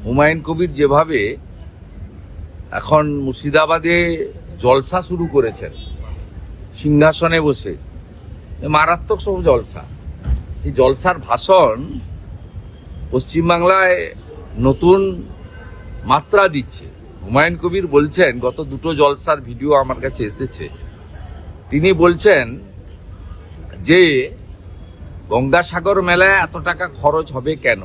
হুমায়ুন কবির যেভাবে এখন মুর্শিদাবাদে জলসা শুরু করেছেন সিংহাসনে বসে, মারাত্মক সব জলসা, সেই জলসার ভাষণ পশ্চিমবাংলায় নতুন মাত্রা দিচ্ছে। হুমায়ুন কবির বলছেন, গত দুটো জলসার ভিডিও আমার কাছে এসেছে, তিনি বলছেন যে গঙ্গাসাগর মেলায় এত টাকা খরচ হবে কেন।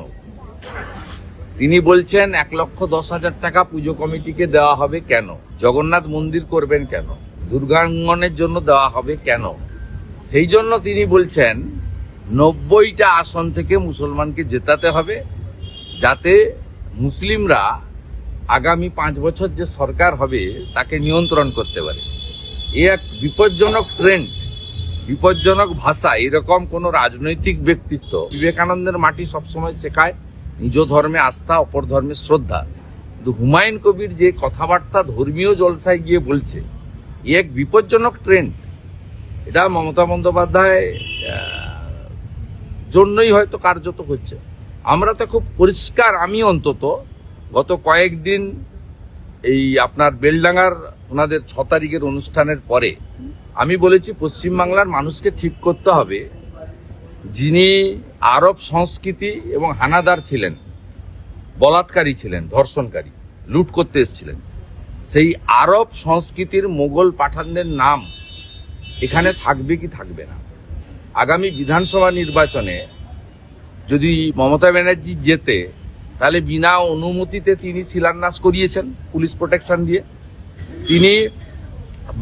তিনি বলছেন 1,10,000 টাকা পুজো কমিটিকে দেওয়া হবে কেন, জগন্নাথ মন্দির করবেন কেন, দুর্গাঙ্গনের জন্য দেওয়া হবে কেন। সেই জন্য তিনি বলছেন 90টা আসন থেকে মুসলমানকে জেতাতে হবে, যাতে মুসলিমরা আগামী 5 বছর যে সরকার হবে তাকে নিয়ন্ত্রণ করতে পারে। এ এক বিপজ্জনক ট্রেন্ড, বিপজ্জনক ভাষা। এরকম কোন রাজনৈতিক ব্যক্তিত্ব, বিবেকানন্দের মাটি সবসময় শেখায় নিজ ধর্মে আস্থা, অপর ধর্মে শ্রদ্ধা। কিন্তু হুমায়ুন কবির যে কথাবার্তা ধর্মীয় জলসায় গিয়ে বলছে, এ এক বিপজ্জনক ট্রেন্ড। এটা মমতা বন্দ্যোপাধ্যায় জন্যই হয়তো কার্যত হচ্ছে। আমরা তো খুব পরিষ্কার, আমি অন্তত গত কয়েকদিন এই আপনার বেলডাঙ্গার ওনাদের 6 তারিখের অনুষ্ঠানের পরে আমি বলেছি, পশ্চিমবাংলার মানুষকে ঠিক করতে হবে, যিনি আরব সংস্কৃতি এবং হানাদার ছিলেন, বলাৎকারী ছিলেন, ধর্ষণকারী, লুট করতে এসেছিলেন, সেই আরব সংস্কৃতির মোগল পাঠানদের নাম এখানে থাকবে কি থাকবে না। আগামী বিধানসভা নির্বাচনে যদি মমতা ব্যানার্জি জেতে, তাহলে বিনা অনুমতিতে তিনি শিলান্যাস করিয়েছেন পুলিশ প্রোটেকশন দিয়ে। তিনি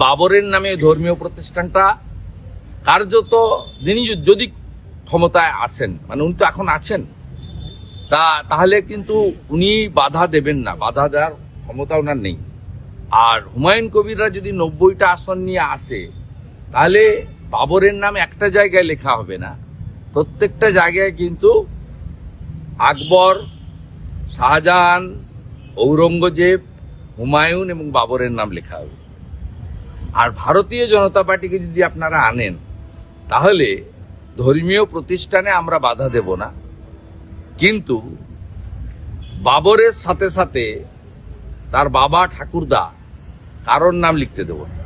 বাবরের নামে ধর্মীয় প্রতিষ্ঠানটা কার্যত, তিনি যদি ক্ষমতায় আসেন, মানে উনি তো এখন আছেন, তাহলে কিন্তু উনি বাধা দেবেন না, বাধা দেওয়ার ক্ষমতা ওনার নেই। আর হুমায়ুন কবিররা যদি 90টা আসন নিয়ে আসে, তাহলে বাবরের নাম একটা জায়গায় লেখা হবে না, প্রত্যেকটা জায়গায় কিন্তু আকবর, শাহজাহান, ঔরঙ্গজেব, হুমায়ুন এবং বাবরের নাম লেখা হবে। আর ভারতীয় জনতা পার্টিকে যদি আপনারা আনেন, তাহলে ধর্মীয় প্রতিষ্ঠানে আমরা বাধা দেব না, কিন্তু বাবরের সাথে সাথে তার বাবা ঠাকুরদা কারোর নাম লিখতে দেব না।